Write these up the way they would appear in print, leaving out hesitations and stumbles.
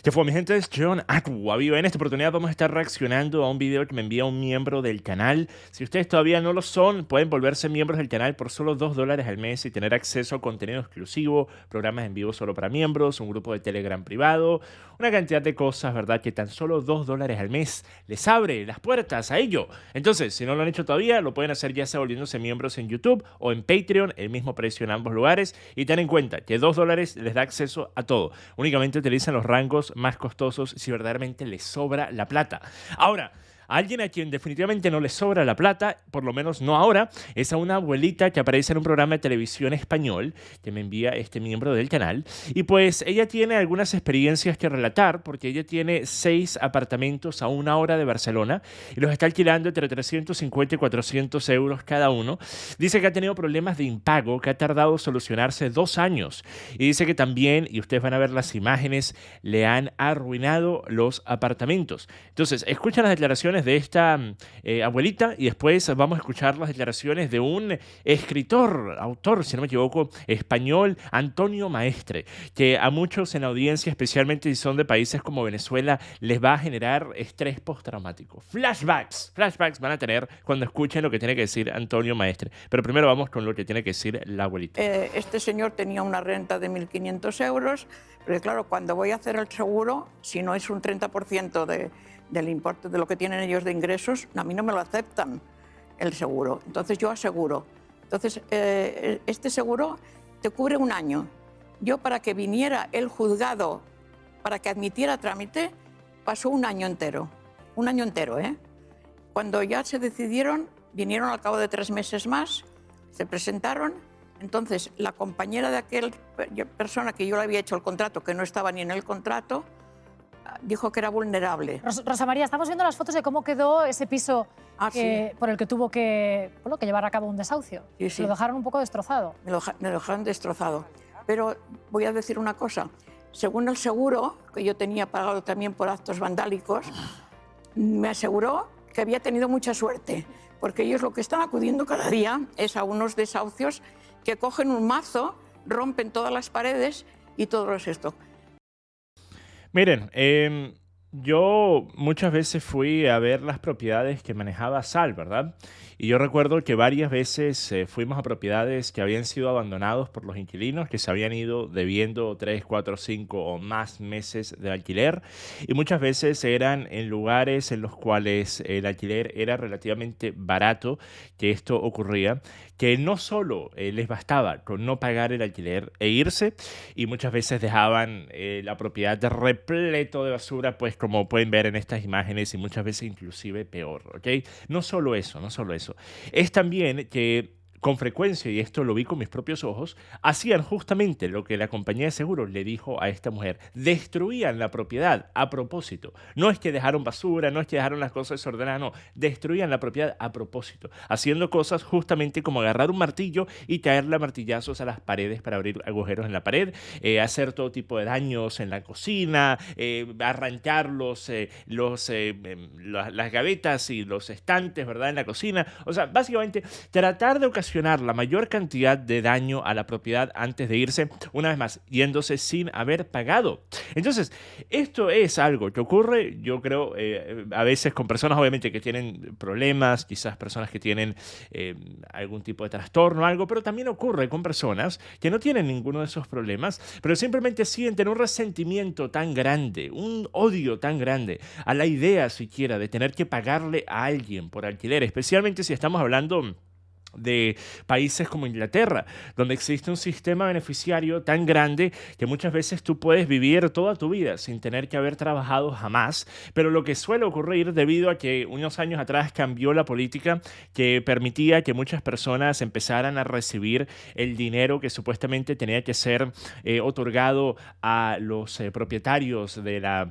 ¿Qué fue, mi gente? Es John Aquaviva. En esta oportunidad vamos a estar reaccionando a un video que me envía un miembro del canal. Si ustedes todavía no lo son, pueden volverse miembros del canal por solo $2 al mes y tener acceso a contenido exclusivo, programas en vivo solo para miembros, un grupo de Telegram privado, una cantidad de cosas, ¿verdad? Que tan solo $2 al mes les abre las puertas a ello. Entonces, si no lo han hecho todavía, lo pueden hacer ya sea volviéndose miembros en YouTube o en Patreon, el mismo precio en ambos lugares. Y ten en cuenta que $2 les da acceso a todo. Únicamente utilizan los rangos más costosos si verdaderamente les sobra la plata. Ahora, alguien a quien definitivamente no le sobra la plata, por lo menos no ahora, es a una abuelita que aparece en un programa de televisión español que me envía este miembro del canal. Y pues ella tiene algunas experiencias que relatar porque ella tiene 6 apartamentos a 1 hora de Barcelona y los está alquilando entre 350 y 400 euros cada uno. Dice que ha tenido problemas de impago que ha tardado solucionarse 2 años. Y dice que también, y ustedes van a ver las imágenes, le han arruinado los apartamentos. Entonces, escucha las declaraciones de esta abuelita y después vamos a escuchar las declaraciones de un escritor, autor, si no me equivoco, español, Antonio Maestre, que a muchos en la audiencia, especialmente si son de países como Venezuela, les va a generar estrés postraumático. Flashbacks van a tener cuando escuchen lo que tiene que decir Antonio Maestre. Pero primero vamos con lo que tiene que decir la abuelita. Este señor tenía una renta de 1.500 euros, pero claro, cuando voy a hacer el seguro, si no es un 30% del importe de lo que tienen ellos de ingresos, a mí no me lo aceptan el seguro. Entonces yo aseguro. Entonces este seguro te cubre 1 año. Yo, para que viniera el juzgado, para que admitiera trámite, pasó 1 año entero. 1 año entero, ¿eh? Cuando ya se decidieron, vinieron al cabo de 3 meses más, se presentaron. Entonces la compañera de aquella persona que yo le había hecho el contrato, que no estaba ni en el contrato, dijo que era vulnerable. Rosa María, estamos viendo las fotos de cómo quedó ese piso por el que tuvo que llevar a cabo un desahucio. Sí. Lo dejaron un poco destrozado. Me lo dejaron destrozado. Pero voy a decir una cosa. Según el seguro, que yo tenía pagado también por actos vandálicos, me aseguró que había tenido mucha suerte, porque ellos lo que están acudiendo cada día es a unos desahucios que cogen un mazo, rompen todas las paredes y todo esto. Miren, yo muchas veces fui a ver las propiedades que manejaba Sal, ¿verdad? Y yo recuerdo que varias veces fuimos a propiedades que habían sido abandonados por los inquilinos, que se habían ido debiendo 3, 4, 5 o más meses de alquiler. Y muchas veces eran en lugares en los cuales el alquiler era relativamente barato, que esto ocurría, que no solo les bastaba con no pagar el alquiler e irse, y muchas veces dejaban la propiedad repleto de basura, pues como pueden ver en estas imágenes, y muchas veces inclusive peor, ¿ok? No solo eso. Es también que con frecuencia, y esto lo vi con mis propios ojos, hacían justamente lo que la compañía de seguros le dijo a esta mujer. Destruían la propiedad a propósito. No es que dejaron basura, no es que dejaron las cosas desordenadas, no. Destruían la propiedad a propósito, haciendo cosas justamente como agarrar un martillo y caerle a martillazos a las paredes para abrir agujeros en la pared, hacer todo tipo de daños en la cocina, arrancar las gavetas y los estantes, ¿verdad?, en la cocina. O sea, básicamente tratar de ocasionar la mayor cantidad de daño a la propiedad antes de irse, una vez más, yéndose sin haber pagado. Entonces, esto es algo que ocurre, yo creo, a veces con personas obviamente que tienen problemas, quizás personas que tienen algún tipo de trastorno o algo, pero también ocurre con personas que no tienen ninguno de esos problemas, pero simplemente sienten un resentimiento tan grande, un odio tan grande a la idea siquiera de tener que pagarle a alguien por alquiler, especialmente si estamos hablando de países como Inglaterra, donde existe un sistema beneficiario tan grande que muchas veces tú puedes vivir toda tu vida sin tener que haber trabajado jamás, pero lo que suele ocurrir debido a que unos años atrás cambió la política que permitía que muchas personas empezaran a recibir el dinero que supuestamente tenía que ser otorgado a los propietarios de la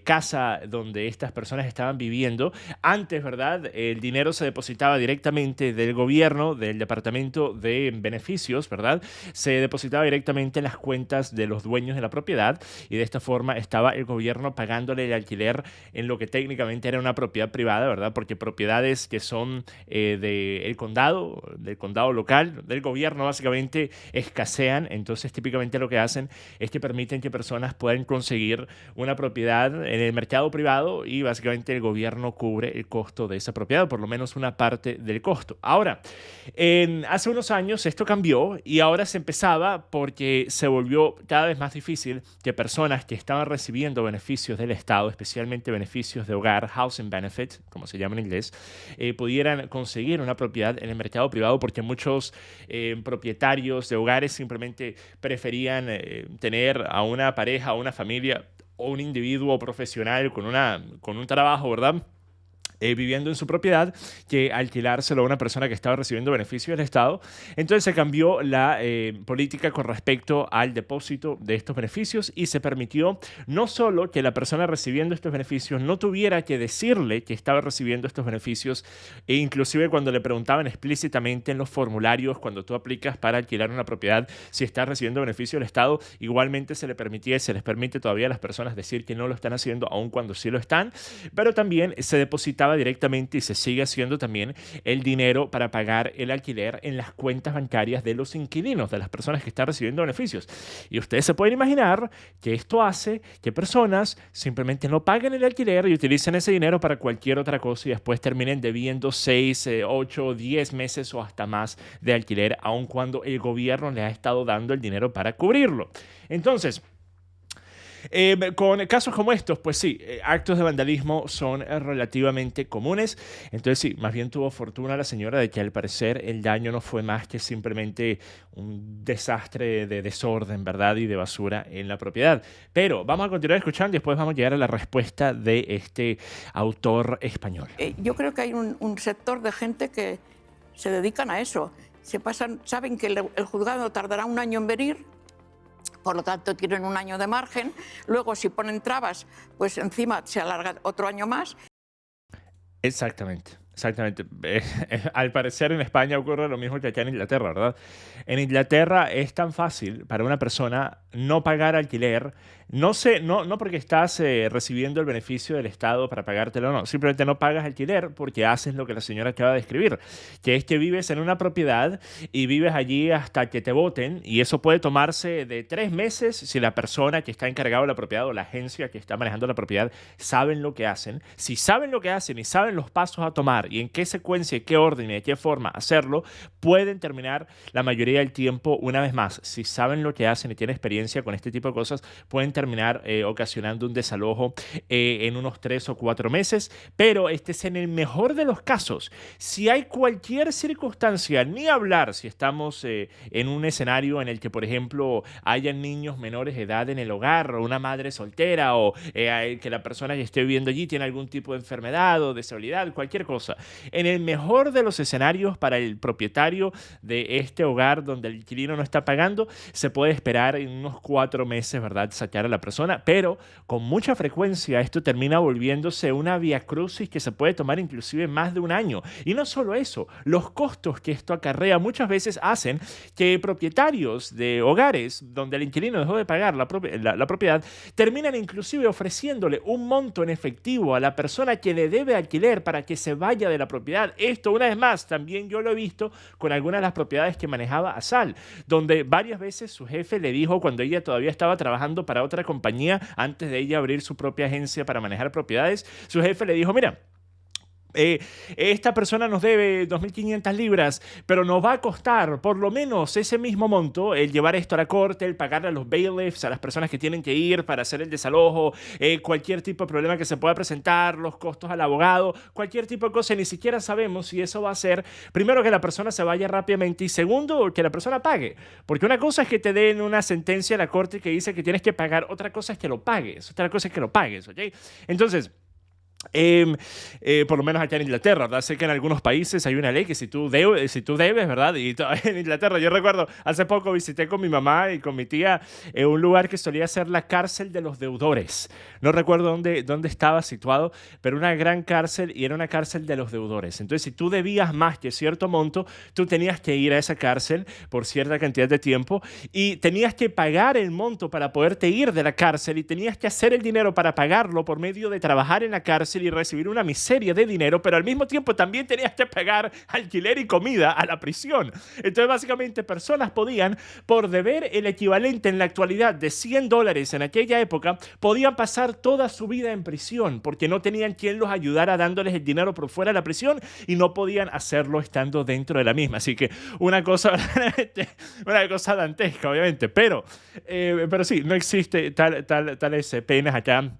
casa donde estas personas estaban viviendo. Antes, ¿verdad?, el dinero se depositaba directamente del gobierno gobierno, del Departamento de Beneficios, ¿verdad?, se depositaba directamente en las cuentas de los dueños de la propiedad y de esta forma estaba el gobierno pagándole el alquiler en lo que técnicamente era una propiedad privada, ¿verdad?, porque propiedades que son del condado local, del gobierno, básicamente escasean. Entonces típicamente lo que hacen es que permiten que personas puedan conseguir una propiedad en el mercado privado y básicamente el gobierno cubre el costo de esa propiedad, por lo menos una parte del costo. Ahora, hace unos años esto cambió y ahora se empezaba porque se volvió cada vez más difícil que personas que estaban recibiendo beneficios del Estado, especialmente beneficios de hogar, housing benefit, como se llama en inglés, pudieran conseguir una propiedad en el mercado privado, porque muchos propietarios de hogares simplemente preferían tener a una pareja, a una familia o un individuo profesional con un trabajo, ¿verdad?, viviendo en su propiedad, que alquilárselo a una persona que estaba recibiendo beneficios del Estado. Entonces se cambió la política con respecto al depósito de estos beneficios y se permitió no solo que la persona recibiendo estos beneficios no tuviera que decirle que estaba recibiendo estos beneficios, e inclusive cuando le preguntaban explícitamente en los formularios, cuando tú aplicas para alquilar una propiedad, si estás recibiendo beneficios del Estado, igualmente se le permitía y se les permite todavía a las personas decir que no lo están haciendo, aun cuando sí lo están, pero también se depositaba directamente, y se sigue haciendo también, el dinero para pagar el alquiler en las cuentas bancarias de los inquilinos, de las personas que están recibiendo beneficios. Y ustedes se pueden imaginar que esto hace que personas simplemente no paguen el alquiler y utilicen ese dinero para cualquier otra cosa y después terminen debiendo 6, 8, 10 meses o hasta más de alquiler, aun cuando el gobierno les ha estado dando el dinero para cubrirlo. Entonces, con casos como estos, pues sí, actos de vandalismo son relativamente comunes. Entonces sí, más bien tuvo fortuna la señora de que al parecer el daño no fue más que simplemente un desastre de desorden, ¿verdad?, y de basura en la propiedad. Pero vamos a continuar escuchando y después vamos a llegar a la respuesta de este autor español. Yo creo que hay un sector de gente que se dedican a eso. Saben que el juzgado tardará un año en venir, por lo tanto tienen un año de margen. Luego, si ponen trabas, pues encima se alarga otro año más. Exactamente. Al parecer en España ocurre lo mismo que acá en Inglaterra, ¿verdad? En Inglaterra es tan fácil para una persona no pagar alquiler, no porque estás recibiendo el beneficio del Estado para pagártelo, no, simplemente no pagas alquiler porque haces lo que la señora acaba de describir, que es que vives en una propiedad y vives allí hasta que te voten, y eso puede tomarse de 3 meses si la persona que está encargada de la propiedad o la agencia que está manejando la propiedad saben lo que hacen. Si saben lo que hacen y saben los pasos a tomar y en qué secuencia, qué orden y de qué forma hacerlo, pueden terminar la mayoría del tiempo. Una vez más, si saben lo que hacen y tienen experiencia con este tipo de cosas, pueden terminar ocasionando un desalojo en unos 3 o 4 meses, pero este es en el mejor de los casos. Si hay cualquier circunstancia, ni hablar si estamos en un escenario en el que, por ejemplo, hayan niños menores de edad en el hogar, o una madre soltera, o que la persona que esté viviendo allí tiene algún tipo de enfermedad o deshabilidad, cualquier cosa. En el mejor de los escenarios, para el propietario de este hogar donde el inquilino no está pagando, se puede esperar en unos 4 meses, ¿verdad?, sacar a la persona, pero con mucha frecuencia esto termina volviéndose una viacrucis que se puede tomar inclusive más de un año. Y no solo eso, los costos que esto acarrea muchas veces hacen que propietarios de hogares donde el inquilino dejó de pagar la propiedad terminan inclusive ofreciéndole un monto en efectivo a la persona que le debe alquiler para que se vaya de la propiedad. Esto, una vez más, también yo lo he visto con algunas de las propiedades que manejaba Asal, donde varias veces su jefe le dijo, cuando ella todavía estaba trabajando para otra compañía, antes de ella abrir su propia agencia para manejar propiedades, su jefe le dijo: mira, esta persona nos debe 2.500 libras, pero nos va a costar por lo menos ese mismo monto el llevar esto a la corte, el pagarle a los bailiffs, a las personas que tienen que ir para hacer el desalojo, cualquier tipo de problema que se pueda presentar, los costos al abogado, cualquier tipo de cosa. Ni siquiera sabemos si eso va a ser, primero, que la persona se vaya rápidamente, y segundo, que la persona pague. Porque una cosa es que te den una sentencia a la corte que dice que tienes que pagar, otra cosa es que lo pagues, ¿ok? Entonces, Por lo menos acá en Inglaterra, ¿verdad? Sé que en algunos países hay una ley que si tú debes, ¿verdad? Y en Inglaterra, yo recuerdo, hace poco visité con mi mamá y con mi tía un lugar que solía ser la cárcel de los deudores. No recuerdo dónde estaba situado, pero una gran cárcel y era una cárcel de los deudores. Entonces, si tú debías más que cierto monto, tú tenías que ir a esa cárcel por cierta cantidad de tiempo y tenías que pagar el monto para poderte ir de la cárcel y tenías que hacer el dinero para pagarlo por medio de trabajar en la cárcel y recibir una miseria de dinero, pero al mismo tiempo también tenías que pagar alquiler y comida a la prisión. Entonces, básicamente, personas podían, por deber el equivalente en la actualidad de $100 en aquella época, podían pasar toda su vida en prisión porque no tenían quien los ayudara dándoles el dinero por fuera de la prisión y no podían hacerlo estando dentro de la misma. Así que una cosa dantesca, obviamente, pero sí, no existe tales penas acá.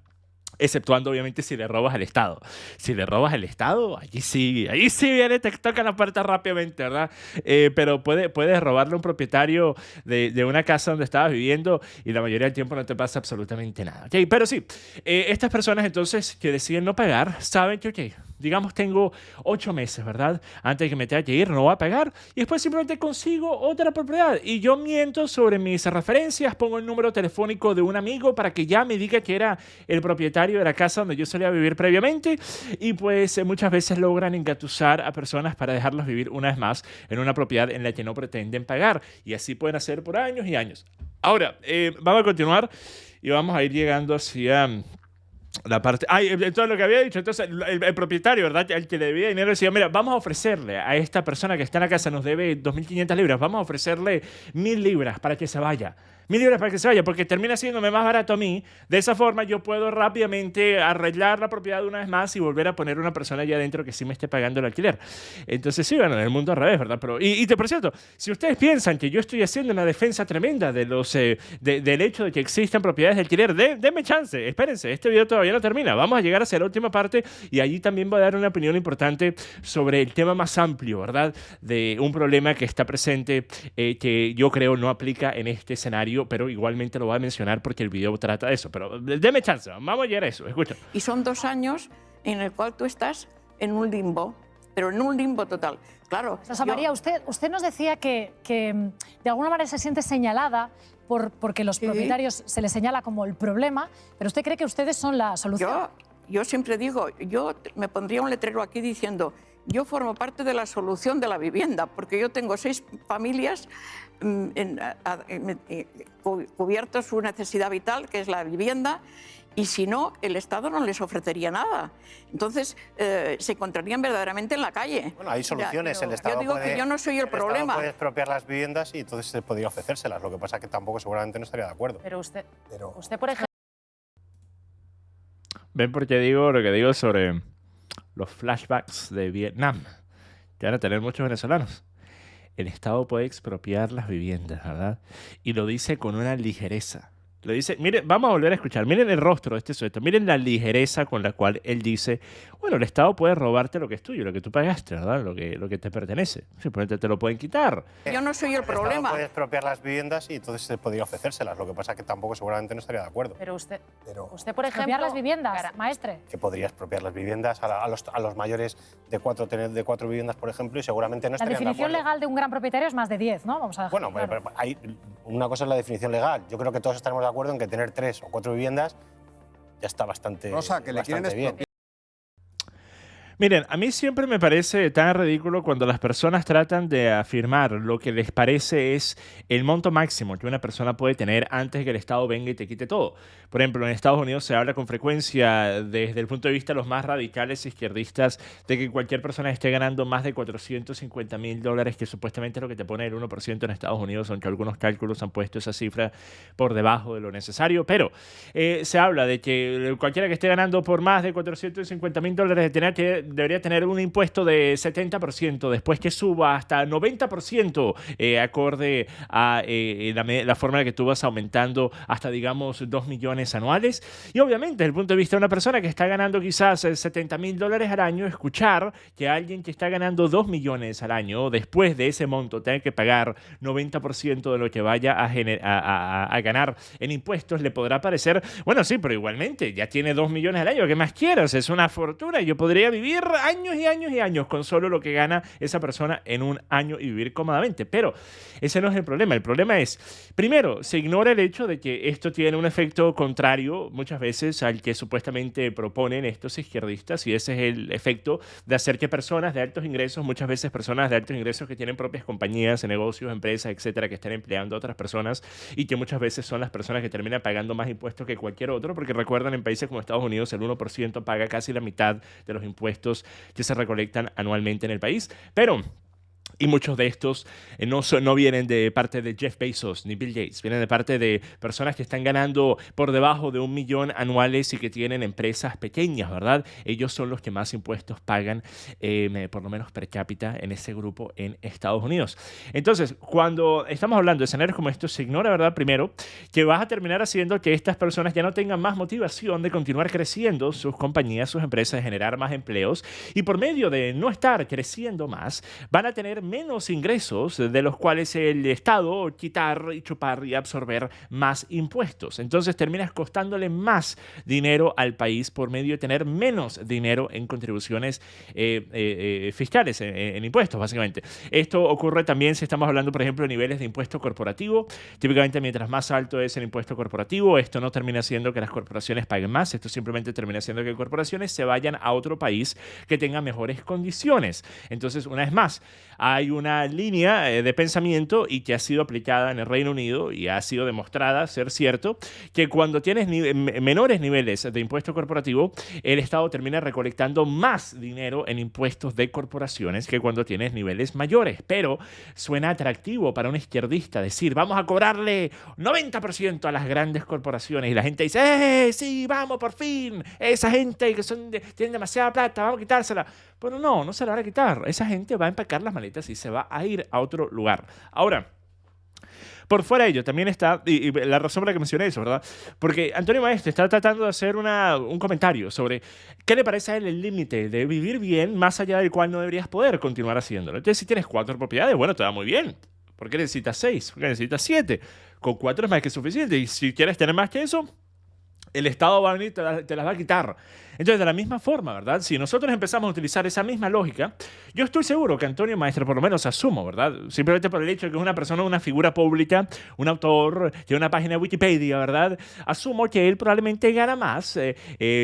Exceptuando, obviamente, si le robas al Estado. Si le robas al Estado, allí sí viene, te toca la puerta rápidamente, ¿verdad? Pero puedes robarle a un propietario de una casa donde estabas viviendo y la mayoría del tiempo no te pasa absolutamente nada. ¿Okay? Pero sí, estas personas entonces que deciden no pagar, saben que, ok, digamos tengo 8 meses, ¿verdad? Antes de que me tenga que ir, no voy a pagar y después simplemente consigo otra propiedad. Y yo miento sobre mis referencias, pongo el número telefónico de un amigo para que ya me diga que era el propietario de la casa donde yo solía vivir previamente y pues muchas veces logran engatusar a personas para dejarlos vivir una vez más en una propiedad en la que no pretenden pagar y así pueden hacer por años y años. Ahora, vamos a continuar y vamos a ir llegando hacia la parte... todo lo que había dicho. Entonces, el propietario, ¿verdad? El que le debía dinero decía, mira, vamos a ofrecerle a esta persona que está en la casa, nos debe 2.500 libras, vamos a ofrecerle 1.000 libras para que se vaya. 1.000 libras para que se vaya, porque termina siéndome más barato a mí. De esa forma yo puedo rápidamente arreglar la propiedad una vez más y volver a poner una persona allá adentro que sí me esté pagando el alquiler. Entonces sí, bueno, en el mundo al revés, ¿verdad? Pero, por cierto, si ustedes piensan que yo estoy haciendo una defensa tremenda de del hecho de que existan propiedades de alquiler, denme chance, espérense, este video todavía no termina. Vamos a llegar hacia la última parte y allí también voy a dar una opinión importante sobre el tema más amplio, ¿verdad? De un problema que está presente, que yo creo no aplica en este escenario, pero igualmente lo voy a mencionar porque el video trata de eso. Pero deme chance, vamos a llegar a eso, escucha. Y son 2 años en el cual tú estás en un limbo, pero en un limbo total. Claro. Rosa María, usted nos decía que de alguna manera se siente señalada porque los propietarios se les señala como el problema, pero ¿usted cree que ustedes son la solución? Yo siempre digo, yo me pondría un letrero aquí diciendo, yo formo parte de la solución de la vivienda, porque yo tengo 6 familias cubierto su necesidad vital, que es la vivienda, y si no, el Estado no les ofrecería nada. Entonces, se encontrarían verdaderamente en la calle. Bueno, hay soluciones. El Estado yo digo que yo no soy el problema. Estado puede expropiar las viviendas y entonces se podría ofrecérselas. Lo que pasa es que tampoco seguramente no estaría de acuerdo. Pero usted por ejemplo... ¿Ven por qué digo lo que digo sobre los flashbacks de Vietnam? Que van a tener muchos venezolanos. El Estado puede expropiar las viviendas, ¿verdad? Y lo dice con una ligereza. Lo dice, miren, vamos a volver a escuchar. Miren el rostro de este sujeto. Miren la ligereza con la cual él dice, bueno, el Estado puede robarte lo que es tuyo, lo que tú pagaste, ¿verdad? Lo que te pertenece. Simplemente te lo pueden quitar. Yo no soy el problema. El Estado puede expropiar las viviendas y entonces se podría ofrecérselas. Lo que pasa es que tampoco seguramente no estaría de acuerdo. Pero usted por ejemplo... ¿Expropiar las viviendas, maestre? Que podría expropiar las viviendas a los mayores de 4 viviendas, por ejemplo, y seguramente no estarían de acuerdo. La definición legal de un gran propietario es más de 10, ¿no? Vamos a dejar bueno, claro. Una cosa es la definición legal. Yo creo que todos estaremos de acuerdo en que tener 3 o 4 viviendas ya está bastante, Rosa, que le quieren bien. Miren, a mí siempre me parece tan ridículo cuando las personas tratan de afirmar lo que les parece es el monto máximo que una persona puede tener antes de que el Estado venga y te quite todo. Por ejemplo, en Estados Unidos se habla con frecuencia, desde el punto de vista de los más radicales izquierdistas, de que cualquier persona esté ganando más de $450,000, que supuestamente es lo que te pone el 1% en Estados Unidos, aunque algunos cálculos han puesto esa cifra por debajo de lo necesario. Pero se habla de que cualquiera que esté ganando por más de $450,000 debería tener un impuesto de 70%, después que suba hasta 90%, acorde a la forma en la que tú vas aumentando hasta, digamos, 2 millones anuales. Y obviamente, desde el punto de vista de una persona que está ganando quizás $70,000 al año, escuchar que alguien que está ganando 2 millones al año, después de ese monto, tenga que pagar 90% de lo que vaya a ganar en impuestos, le podrá parecer, bueno, sí, pero igualmente ya tiene 2 millones al año, ¿qué más quieras? Es una fortuna. Yo podría vivir años y años y años con solo lo que gana esa persona en un año y vivir cómodamente. Pero ese no es el problema. El problema es, primero, se ignora el hecho de que esto tiene un efecto contrario muchas veces al que supuestamente proponen estos izquierdistas, y ese es el efecto de hacer que personas de altos ingresos, muchas veces personas de altos ingresos que tienen propias compañías, negocios, empresas, etcétera, que están empleando a otras personas y que muchas veces son las personas que terminan pagando más impuestos que cualquier otro, porque recuerdan, en países como Estados Unidos el 1% paga casi la mitad de los impuestos que se recolectan anualmente en el país. Pero y muchos de estos no vienen de parte de Jeff Bezos ni Bill Gates, vienen de parte de personas que están ganando por debajo de 1 millón anuales y que tienen empresas pequeñas, ¿verdad? Ellos son los que más impuestos pagan, por lo menos per cápita, en ese grupo en Estados Unidos. Entonces, cuando estamos hablando de escenarios como estos, se ignora, ¿verdad? Primero, que vas a terminar haciendo que estas personas ya no tengan más motivación de continuar creciendo sus compañías, sus empresas, de generar más empleos, y por medio de no estar creciendo más, van a tener menos ingresos, de los cuales el Estado quitar y chupar y absorber más impuestos. Entonces terminas costándole más dinero al país por medio de tener menos dinero en contribuciones fiscales, en impuestos, básicamente. Esto ocurre también si estamos hablando, por ejemplo, de niveles de impuesto corporativo. Típicamente, mientras más alto es el impuesto corporativo, esto no termina haciendo que las corporaciones paguen más. Esto simplemente termina haciendo que corporaciones se vayan a otro país que tenga mejores condiciones. Entonces, una vez más, hay una línea de pensamiento y que ha sido aplicada en el Reino Unido y ha sido demostrada ser cierto, que cuando tienes menores niveles de impuesto corporativo, el Estado termina recolectando más dinero en impuestos de corporaciones que cuando tienes niveles mayores. Pero suena atractivo para un izquierdista decir, vamos a cobrarle 90% a las grandes corporaciones, y la gente dice, sí, vamos, por fin, esa gente que tienen demasiada plata, vamos a quitársela. Pero no se la van a quitar. Esa gente va a empacar las maletas y se va a ir a otro lugar. Ahora, por fuera de ello, también está, y la razón por la que mencioné eso, ¿verdad? Porque Antonio Maestre está tratando de hacer un comentario sobre qué le parece a él el límite de vivir bien, más allá del cual no deberías poder continuar haciéndolo. Entonces, si tienes 4 propiedades, bueno, te va muy bien. ¿Por qué necesitas 6? ¿Por qué necesitas 7? Con 4 es más que suficiente. Y si quieres tener más que eso, el Estado va a venir y te las va a quitar. Entonces, de la misma forma, ¿verdad? Si nosotros empezamos a utilizar esa misma lógica, yo estoy seguro que Antonio Maestre, por lo menos asumo, ¿verdad? Simplemente por el hecho de que es una persona, una figura pública, un autor, tiene una página de Wikipedia, ¿verdad? Asumo que él probablemente gana más,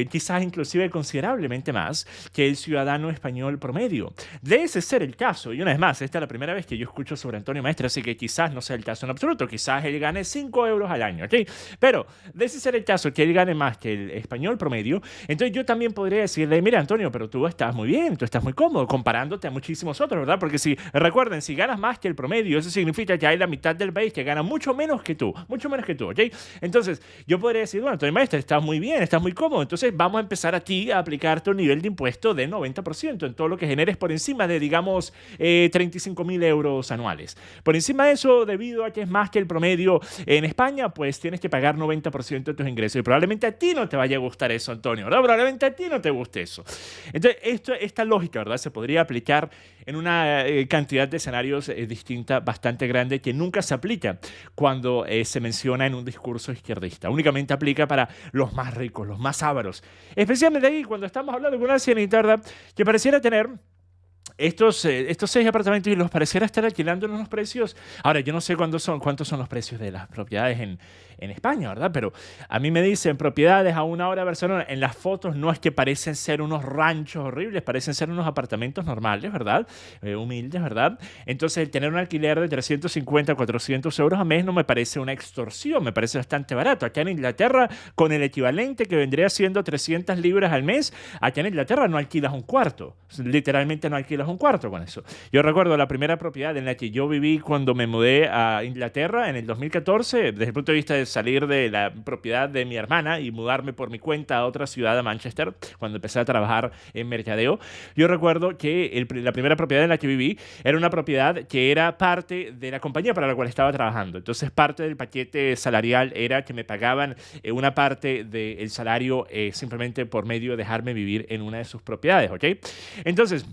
quizás inclusive considerablemente más, que el ciudadano español promedio. De ese ser el caso, y una vez más, esta es la primera vez que yo escucho sobre Antonio Maestre, así que quizás no sea el caso en absoluto, quizás él gane 5 euros al año, ¿ok? Pero de ese ser el caso que él gane más que el español promedio, entonces yo también podría decirle, mira, Antonio, pero tú estás muy bien, tú estás muy cómodo, comparándote a muchísimos otros, ¿verdad? Porque recuerden, si ganas más que el promedio, eso significa que hay la mitad del país que gana mucho menos que tú, ¿ok? Entonces, yo podría decir, bueno, Antonio Maestre, estás muy bien, estás muy cómodo, entonces vamos a empezar a ti a aplicarte un nivel de impuesto de 90% en todo lo que generes por encima de, digamos, 35.000 euros anuales. Por encima de eso, debido a que es más que el promedio en España, pues tienes que pagar 90% de tus ingresos. Y probablemente a ti no te vaya a gustar eso, Antonio, ¿verdad? Probablemente a ti no te guste eso. Entonces, esta lógica, ¿verdad? Se podría aplicar en una cantidad de escenarios distinta, bastante grande, que nunca se aplica cuando se menciona en un discurso izquierdista. Únicamente aplica para los más ricos, los más ávaros. Especialmente ahí, cuando estamos hablando de una ancianita, ¿verdad?, que pareciera tener estos 6 apartamentos y los pareciera estar alquilando en unos precios. Ahora, yo no sé cuántos son los precios de las propiedades en España, ¿verdad? Pero a mí me dicen propiedades a 1 hora de Barcelona. En las fotos no es que parecen ser unos ranchos horribles, parecen ser unos apartamentos normales, ¿verdad? Humildes, ¿verdad? Entonces, el tener un alquiler de 350, 400 euros a mes no me parece una extorsión, me parece bastante barato. Acá en Inglaterra, con el equivalente que vendría siendo 300 libras al mes, acá en Inglaterra no alquilas un cuarto. Literalmente no alquilas un cuarto con eso. Yo recuerdo la primera propiedad en la que yo viví cuando me mudé a Inglaterra en el 2014, desde el punto de vista de salir de la propiedad de mi hermana y mudarme por mi cuenta a otra ciudad, a Manchester, cuando empecé a trabajar en mercadeo, yo recuerdo que la primera propiedad en la que viví era una propiedad que era parte de la compañía para la cual estaba trabajando. Entonces, parte del paquete salarial era que me pagaban una parte del salario simplemente por medio de dejarme vivir en una de sus propiedades, ¿ok? Entonces,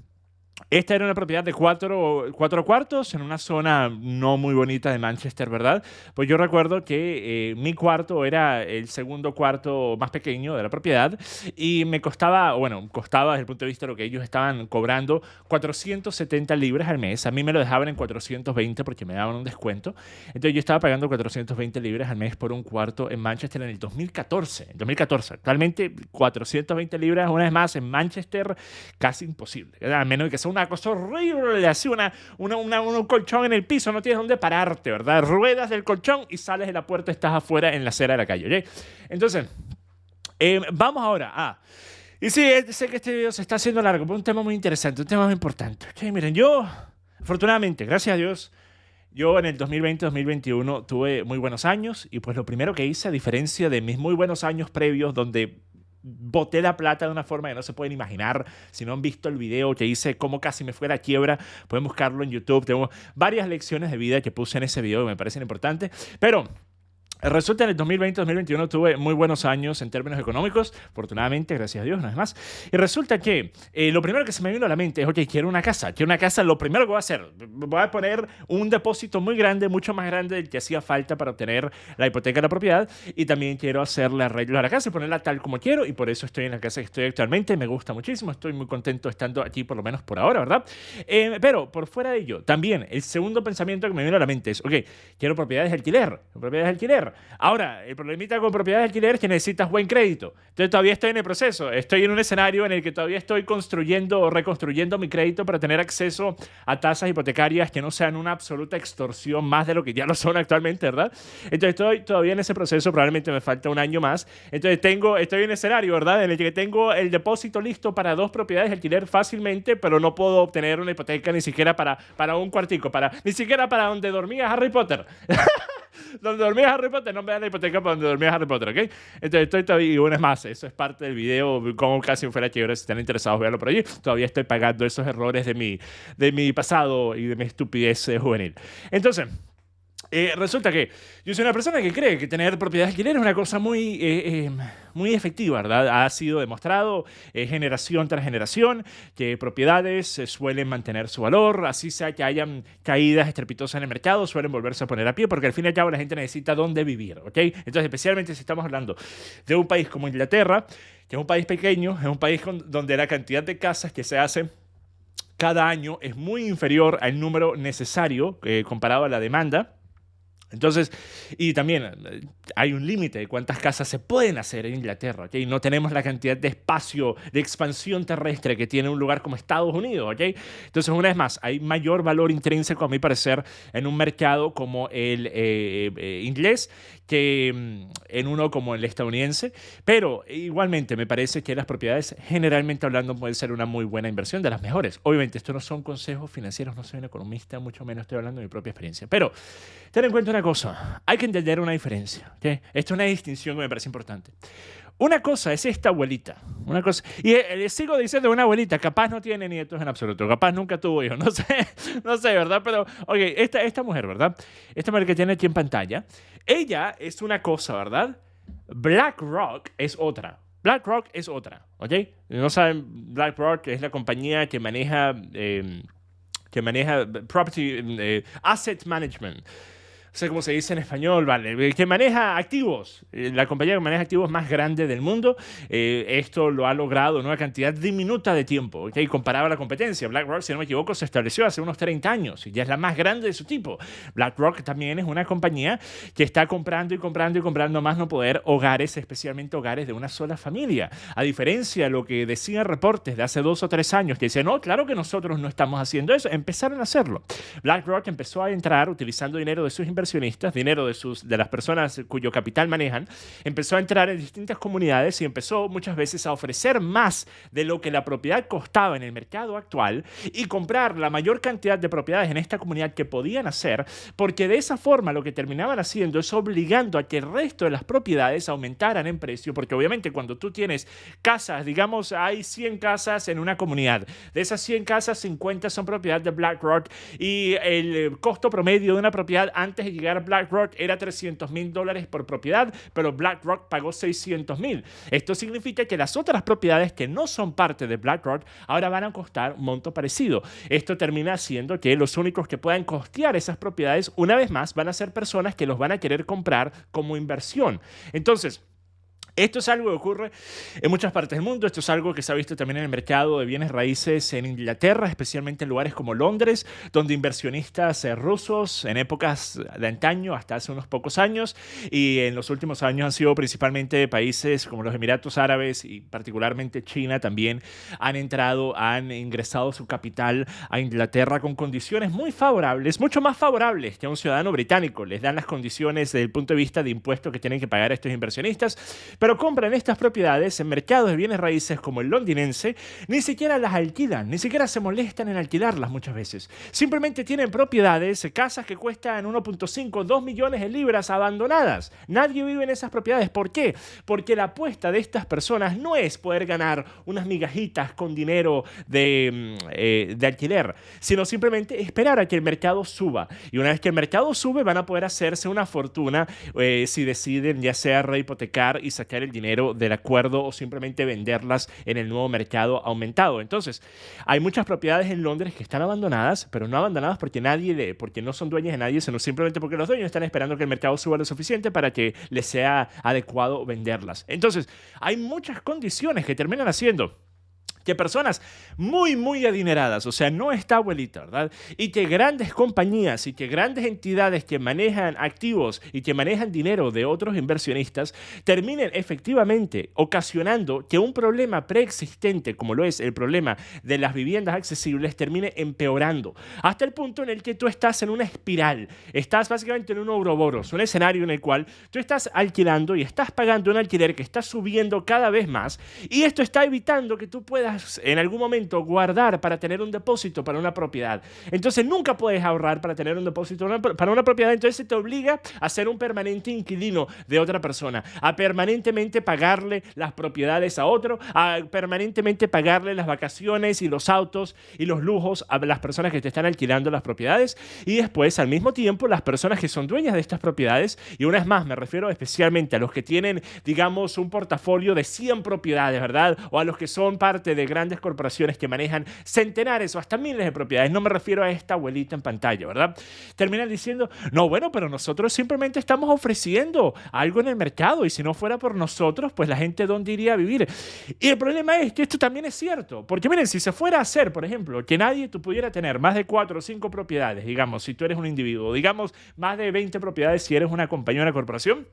esta era una propiedad de cuatro cuartos en una zona no muy bonita de Manchester, ¿verdad? Pues yo recuerdo que mi cuarto era el segundo cuarto más pequeño de la propiedad y me costaba, bueno, costaba desde el punto de vista de lo que ellos estaban cobrando, 470 libras al mes. A mí me lo dejaban en 420 porque me daban un descuento. Entonces yo estaba pagando 420 libras al mes por un cuarto en Manchester en el 2014. En 2014. Actualmente 420 libras, una vez más, en Manchester, casi imposible. A menos de que sea una cosa horrible, así un colchón en el piso, no tienes dónde pararte, ¿verdad? Ruedas del colchón y sales de la puerta, estás afuera en la acera de la calle, ¿ok? Entonces, vamos ahora a... Y sí, sé que este video se está haciendo largo, pero es un tema muy interesante, un tema muy importante. Okay, miren, yo, afortunadamente, gracias a Dios, yo en el 2020-2021 tuve muy buenos años y pues lo primero que hice, a diferencia de mis muy buenos años previos donde boté la plata de una forma que no se pueden imaginar. Si no han visto el video que hice cómo casi me fue la quiebra, pueden buscarlo en YouTube. Tengo varias lecciones de vida que puse en ese video que me parecen importantes. Pero resulta en el 2020-2021 tuve muy buenos años en términos económicos, afortunadamente, gracias a Dios, nada más. Y resulta que lo primero que se me vino a la mente es, ok, quiero una casa. Lo primero que voy a hacer, voy a poner un depósito muy grande, mucho más grande del que hacía falta para obtener la hipoteca de la propiedad. Y también quiero hacerle arreglo a la casa y ponerla tal como quiero. Y por eso estoy en la casa que estoy actualmente. Me gusta muchísimo, estoy muy contento estando aquí, por lo menos por ahora, ¿verdad? Pero por fuera de ello, también el segundo pensamiento que me vino a la mente es, ok, quiero propiedades de alquiler. Ahora, el problemita con propiedades de alquiler es que necesitas buen crédito. Entonces todavía estoy en el proceso. Estoy en un escenario en el que todavía estoy construyendo o reconstruyendo mi crédito para tener acceso a tasas hipotecarias que no sean una absoluta extorsión más de lo que ya lo son actualmente, ¿verdad? Entonces estoy todavía en ese proceso. Probablemente me falta un año más. Entonces estoy en el escenario, ¿verdad? En el que tengo el depósito listo para 2 propiedades de alquiler fácilmente, pero no puedo obtener una hipoteca ni siquiera para un cuartico, ni siquiera para donde dormía Harry Potter. Donde dormía Harry Potter, no me dan la hipoteca para donde dormía Harry Potter, ¿ok? Entonces estoy todavía, y una vez más, eso es parte del video, cómo casi me fue la quiebra. Si están interesados, véanlo por allí. Todavía estoy pagando esos errores de mi pasado y de mi estupidez juvenil. Entonces, resulta que yo soy una persona que cree que tener propiedades de alquiler es una cosa muy efectiva, ¿verdad? Ha sido demostrado generación tras generación que propiedades suelen mantener su valor, así sea que hayan caídas estrepitosas en el mercado, suelen volverse a poner a pie, porque al fin y al cabo la gente necesita dónde vivir, ¿ok? Entonces, especialmente si estamos hablando de un país como Inglaterra, que es un país pequeño, es un país donde la cantidad de casas que se hacen cada año es muy inferior al número necesario comparado a la demanda. Entonces, y también hay un límite de cuántas casas se pueden hacer en Inglaterra, ¿ok? No tenemos la cantidad de espacio, de expansión terrestre que tiene un lugar como Estados Unidos, ¿ok? Entonces, una vez más, hay mayor valor intrínseco, a mi parecer, en un mercado como el inglés que en uno como el estadounidense, pero igualmente me parece que las propiedades, generalmente hablando, pueden ser una muy buena inversión, de las mejores. Obviamente, esto no son consejos financieros, no soy un economista, mucho menos estoy hablando de mi propia experiencia, pero ten en cuenta una cosa, hay que entender una diferencia, ¿okay? Esto es una distinción que me parece importante. Una cosa es esta abuelita, una cosa, y sigo diciendo una abuelita, capaz no tiene nietos en absoluto, capaz nunca tuvo hijos, no sé, ¿verdad? Pero, ok, esta mujer, ¿verdad? Esta mujer que tiene aquí en pantalla, ella es una cosa, ¿verdad? BlackRock es otra. BlackRock es otra, ¿ok? No saben, BlackRock es la compañía que maneja property, asset management. No sé cómo se dice en español, ¿vale? Que maneja activos, la compañía que maneja activos más grande del mundo. Esto lo ha logrado en una cantidad diminuta de tiempo, ¿okay? Comparado a la competencia. BlackRock, si no me equivoco, se estableció hace unos 30 años y ya es la más grande de su tipo. BlackRock también es una compañía que está comprando y comprando y comprando más no poder hogares, especialmente hogares de una sola familia. A diferencia de lo que decían reportes de hace 2 o 3 años que decían, no, claro que nosotros no estamos haciendo eso, empezaron a hacerlo. BlackRock empezó a entrar utilizando dinero de sus inversiones inversionistas, dinero de las personas cuyo capital manejan, empezó a entrar en distintas comunidades y empezó muchas veces a ofrecer más de lo que la propiedad costaba en el mercado actual y comprar la mayor cantidad de propiedades en esta comunidad que podían hacer, porque de esa forma lo que terminaban haciendo es obligando a que el resto de las propiedades aumentaran en precio, porque obviamente cuando tú tienes casas, digamos, hay 100 casas en una comunidad, de esas 100 casas, 50 son propiedad de BlackRock y el costo promedio de una propiedad antes de llegar a BlackRock era $300,000 por propiedad, pero BlackRock pagó $600,000. Esto significa que las otras propiedades que no son parte de BlackRock ahora van a costar un monto parecido. Esto termina haciendo que los únicos que puedan costear esas propiedades, una vez más, van a ser personas que los van a querer comprar como inversión. Entonces, esto es algo que ocurre en muchas partes del mundo. Esto es algo que se ha visto también en el mercado de bienes raíces en Inglaterra, especialmente en lugares como Londres, donde inversionistas rusos en épocas de antaño, hasta hace unos pocos años, y en los últimos años han sido principalmente países como los Emiratos Árabes y particularmente China también, han ingresado su capital a Inglaterra con condiciones muy favorables, mucho más favorables que a un ciudadano británico. Les dan las condiciones desde el punto de vista de impuestos que tienen que pagar estos inversionistas, pero compran estas propiedades en mercados de bienes raíces como el londinense, ni siquiera las alquilan, ni siquiera se molestan en alquilarlas muchas veces. Simplemente tienen propiedades, casas que cuestan 1.5, 2 millones de libras abandonadas. Nadie vive en esas propiedades. ¿Por qué? Porque la apuesta de estas personas no es poder ganar unas migajitas con dinero de alquiler, sino simplemente esperar a que el mercado suba. Y una vez que el mercado sube, van a poder hacerse una fortuna si deciden ya sea rehipotecar y sacar el dinero del acuerdo o simplemente venderlas en el nuevo mercado aumentado. Entonces, hay muchas propiedades en Londres que están abandonadas, pero no abandonadas porque porque no son dueñas de nadie, sino simplemente porque los dueños están esperando que el mercado suba lo suficiente para que les sea adecuado venderlas. Entonces, hay muchas condiciones que terminan haciendo que personas muy adineradas, o sea, no esta abuelita, ¿verdad? Y que grandes compañías y que grandes entidades que manejan activos y que manejan dinero de otros inversionistas terminen efectivamente ocasionando que un problema preexistente, como lo es el problema de las viviendas accesibles, termine empeorando, hasta el punto en el que tú estás en una espiral, estás básicamente en un ouroboros, un escenario en el cual tú estás alquilando y estás pagando un alquiler que está subiendo cada vez más, y esto está evitando que tú puedas en algún momento guardar para tener un depósito para una propiedad. Entonces nunca puedes ahorrar para tener un depósito para una propiedad. Entonces se te obliga a ser un permanente inquilino de otra persona, a permanentemente pagarle las propiedades a otro, a permanentemente pagarle las vacaciones y los autos y los lujos a las personas que te están alquilando las propiedades, y después al mismo tiempo las personas que son dueñas de estas propiedades, y una vez más me refiero especialmente a los que tienen, digamos, un portafolio de 100 propiedades, ¿verdad? O a los que son parte de grandes corporaciones que manejan centenares o hasta miles de propiedades. No me refiero a esta abuelita en pantalla, ¿verdad? Terminan diciendo, no, bueno, pero nosotros simplemente estamos ofreciendo algo en el mercado y si no fuera por nosotros, pues la gente ¿dónde iría a vivir? Y el problema es que esto también es cierto, porque miren, si se fuera a hacer, por ejemplo, que nadie tú pudiera tener más de 4 o 5 propiedades, digamos, si tú eres un individuo, digamos, más de 20 propiedades si eres una compañía o una corporación,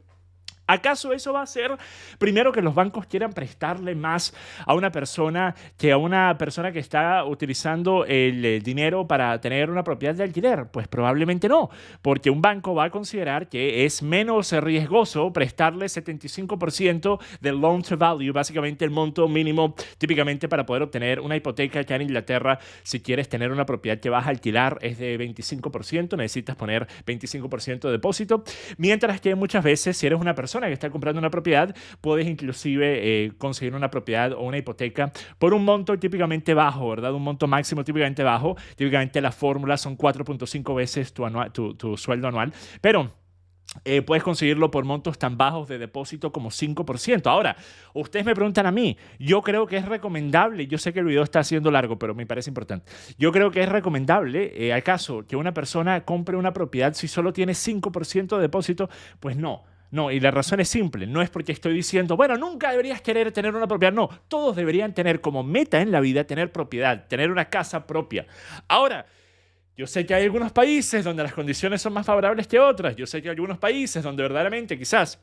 ¿acaso eso va a hacer, primero, que los bancos quieran prestarle más a una persona que a una persona que está utilizando el dinero para tener una propiedad de alquiler? Pues probablemente no, porque un banco va a considerar que es menos riesgoso prestarle 75% del loan to value, básicamente el monto mínimo típicamente para poder obtener una hipoteca acá en Inglaterra. Si quieres tener una propiedad que vas a alquilar es de 25%, necesitas poner 25% de depósito, mientras que muchas veces si eres una persona que está comprando una propiedad, puedes inclusive conseguir una propiedad o una hipoteca por un monto típicamente bajo, ¿verdad? Un monto máximo típicamente bajo. Típicamente la fórmula son 4.5 veces tu sueldo anual, pero puedes conseguirlo por montos tan bajos de depósito como 5%. Ahora, ustedes me preguntan a mí, yo creo que es recomendable, yo sé que el video está siendo largo, pero me parece importante. Yo creo que es recomendable, ¿acaso que una persona compre una propiedad si solo tiene 5% de depósito? Pues no. No, y la razón es simple, no es porque estoy diciendo, bueno, nunca deberías querer tener una propiedad. No, todos deberían tener como meta en la vida tener propiedad, tener una casa propia. Ahora, yo sé que hay algunos países donde las condiciones son más favorables que otras. Yo sé que hay algunos países donde verdaderamente quizás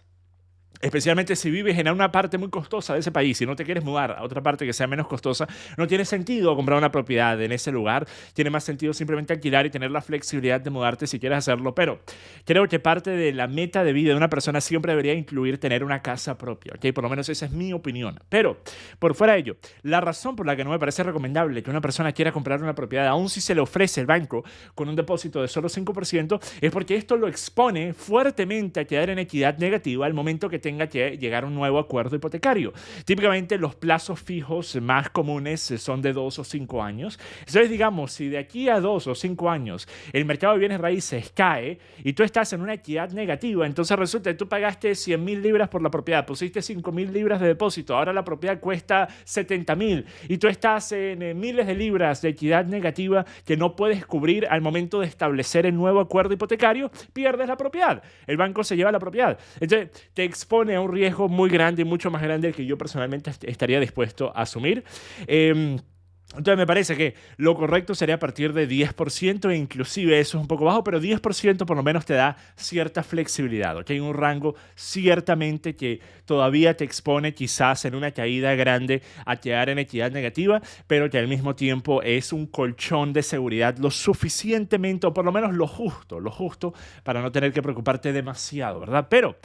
Especialmente si vives en una parte muy costosa de ese país y no te quieres mudar a otra parte que sea menos costosa, no tiene sentido comprar una propiedad en ese lugar. Tiene más sentido simplemente alquilar y tener la flexibilidad de mudarte si quieres hacerlo. Pero creo que parte de la meta de vida de una persona siempre debería incluir tener una casa propia, ¿ok? Por lo menos esa es mi opinión. Pero, por fuera de ello, la razón por la que no me parece recomendable que una persona quiera comprar una propiedad, aun si se le ofrece el banco con un depósito de solo 5%, es porque esto lo expone fuertemente a quedar en equidad negativa al momento que tenga que llegar a un nuevo acuerdo hipotecario. Típicamente los plazos fijos más comunes son de 2 o 5 años. Entonces, digamos, si de aquí a 2 o 5 años el mercado de bienes raíces cae y tú estás en una equidad negativa, entonces resulta que tú pagaste 100.000 libras por la propiedad, pusiste 5.000 libras de depósito, ahora la propiedad cuesta 70.000 y tú estás en miles de libras de equidad negativa que no puedes cubrir al momento de establecer el nuevo acuerdo hipotecario, pierdes la propiedad. El banco se lleva la propiedad. Entonces, te expone a un riesgo muy grande, mucho más grande del que yo personalmente estaría dispuesto a asumir. Entonces me parece que lo correcto sería a partir de 10%, e inclusive eso es un poco bajo, pero 10% por lo menos te da cierta flexibilidad, ¿ok? Un rango ciertamente que todavía te expone quizás en una caída grande a quedar en equidad negativa, pero que al mismo tiempo es un colchón de seguridad lo suficientemente, o por lo menos lo justo para no tener que preocuparte demasiado, ¿verdad? Pero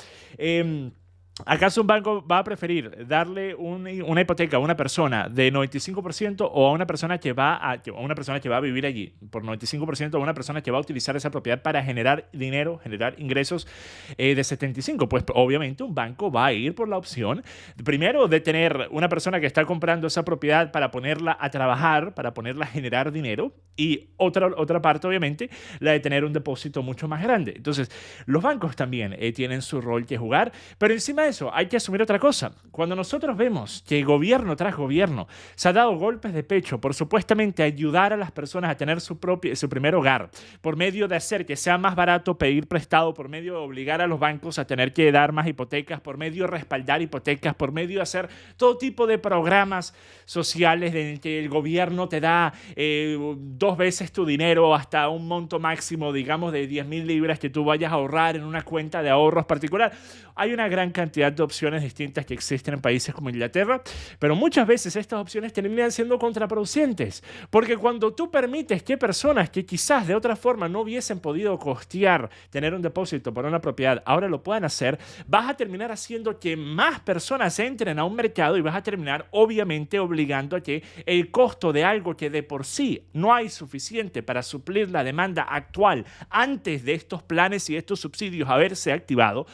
¿acaso un banco va a preferir darle una hipoteca a una persona de 95% o a una persona que va a vivir allí por 95% o a una persona que va a utilizar esa propiedad para generar dinero, generar ingresos de 75%? Pues obviamente un banco va a ir por la opción, primero, de tener una persona que está comprando esa propiedad para ponerla a trabajar, para ponerla a generar dinero, y otra parte, obviamente, la de tener un depósito mucho más grande. Entonces, los bancos también tienen su rol que jugar, pero encima de eso hay que asumir otra cosa. Cuando nosotros vemos que gobierno tras gobierno se ha dado golpes de pecho por supuestamente ayudar a las personas a tener su primer hogar, por medio de hacer que sea más barato pedir prestado, por medio de obligar a los bancos a tener que dar más hipotecas, por medio de respaldar hipotecas, por medio de hacer todo tipo de programas sociales en el que el gobierno te da 2 veces tu dinero hasta un monto máximo, digamos, de 10.000 libras que tú vayas a ahorrar en una cuenta de ahorros particular. Hay una gran cantidad de opciones distintas que existen en países como Inglaterra, pero muchas veces estas opciones terminan siendo contraproducentes, porque cuando tú permites que personas que quizás de otra forma no hubiesen podido costear tener un depósito para una propiedad, ahora lo puedan hacer, vas a terminar haciendo que más personas entren a un mercado y vas a terminar obviamente obligando a que el costo de algo que de por sí no hay suficiente para suplir la demanda actual antes de estos planes y estos subsidios haberse activado,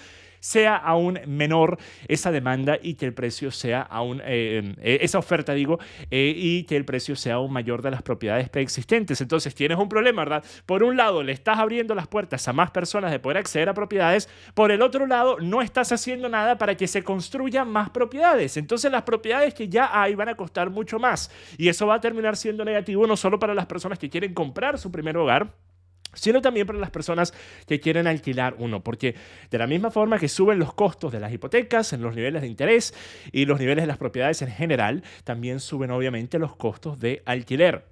sea aún menor esa demanda y que el precio sea aún, esa oferta y que el precio sea aún mayor de las propiedades preexistentes. Entonces tienes un problema, ¿verdad? Por un lado le estás abriendo las puertas a más personas de poder acceder a propiedades, por el otro lado no estás haciendo nada para que se construyan más propiedades. Entonces las propiedades que ya hay van a costar mucho más y eso va a terminar siendo negativo no solo para las personas que quieren comprar su primer hogar, sino también para las personas que quieren alquilar uno, porque de la misma forma que suben los costos de las hipotecas, en los niveles de interés y los niveles de las propiedades en general, también suben obviamente los costos de alquiler.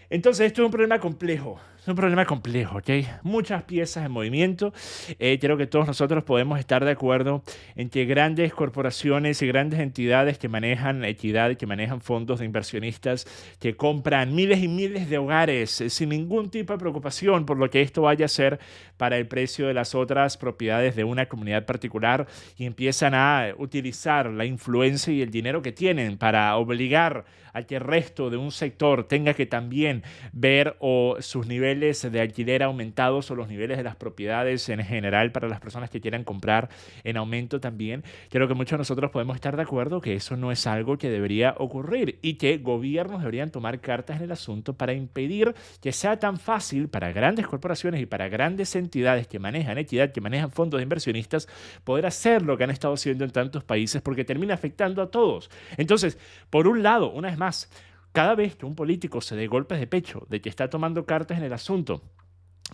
Entonces esto es un problema complejo. Es un problema complejo, ¿ok? Muchas piezas en movimiento. Creo que todos nosotros podemos estar de acuerdo en que grandes corporaciones y grandes entidades que manejan equidad, que manejan fondos de inversionistas, que compran miles y miles de hogares sin ningún tipo de preocupación por lo que esto vaya a ser para el precio de las otras propiedades de una comunidad particular y empiezan a utilizar la influencia y el dinero que tienen para obligar a que el resto de un sector tenga que también ver sus niveles de alquiler aumentados o los niveles de las propiedades en general para las personas que quieran comprar en aumento también. Creo que muchos de nosotros podemos estar de acuerdo que eso no es algo que debería ocurrir y que gobiernos deberían tomar cartas en el asunto para impedir que sea tan fácil para grandes corporaciones y para grandes entidades que manejan equidad, que manejan fondos de inversionistas, poder hacer lo que han estado haciendo en tantos países, porque termina afectando a todos. Entonces, por un lado, una vez más, cada vez que un político se dé golpes de pecho de que está tomando cartas en el asunto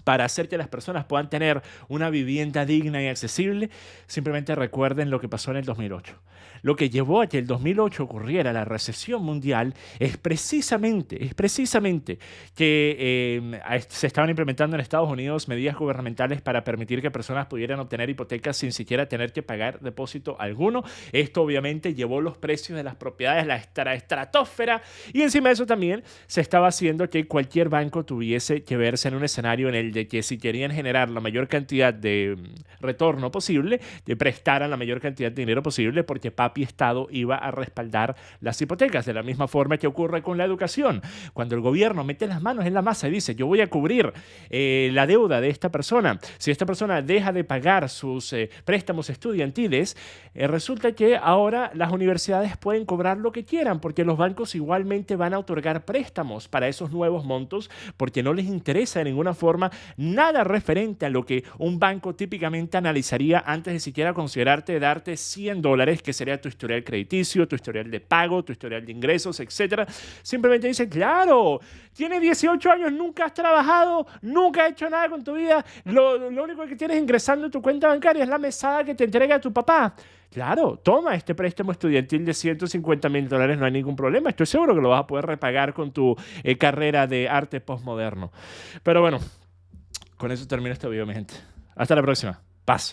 para hacer que las personas puedan tener una vivienda digna y accesible, simplemente recuerden lo que pasó en el 2008. Lo que llevó a que el 2008 ocurriera la recesión mundial es precisamente que se estaban implementando en Estados Unidos medidas gubernamentales para permitir que personas pudieran obtener hipotecas sin siquiera tener que pagar depósito alguno. Esto obviamente llevó los precios de las propiedades a la estratosfera, y encima de eso también se estaba haciendo que cualquier banco tuviese que verse en un escenario en el de que si querían generar la mayor cantidad de retorno posible, de prestaran la mayor cantidad de dinero posible, porque papi Estado iba a respaldar las hipotecas. De la misma forma que ocurre con la educación. Cuando el gobierno mete las manos en la masa y dice, yo voy a cubrir la deuda de esta persona, si esta persona deja de pagar sus préstamos estudiantiles, resulta que ahora las universidades pueden cobrar lo que quieran, porque los bancos igualmente van a otorgar préstamos para esos nuevos montos, porque no les interesa de ninguna forma nada referente a lo que un banco típicamente analizaría antes de siquiera considerarte darte $100, que sería tu historial crediticio, tu historial de pago, tu historial de ingresos, etc. Simplemente dicen, claro, tienes 18 años, nunca has trabajado, nunca has hecho nada con tu vida, lo único que tienes ingresando en tu cuenta bancaria es la mesada que te entrega tu papá. Claro, toma este préstamo estudiantil de $150,000, no hay ningún problema. Estoy seguro que lo vas a poder repagar con tu carrera de arte postmoderno. Pero bueno, con eso termino este video, mi gente. Hasta la próxima. Paz.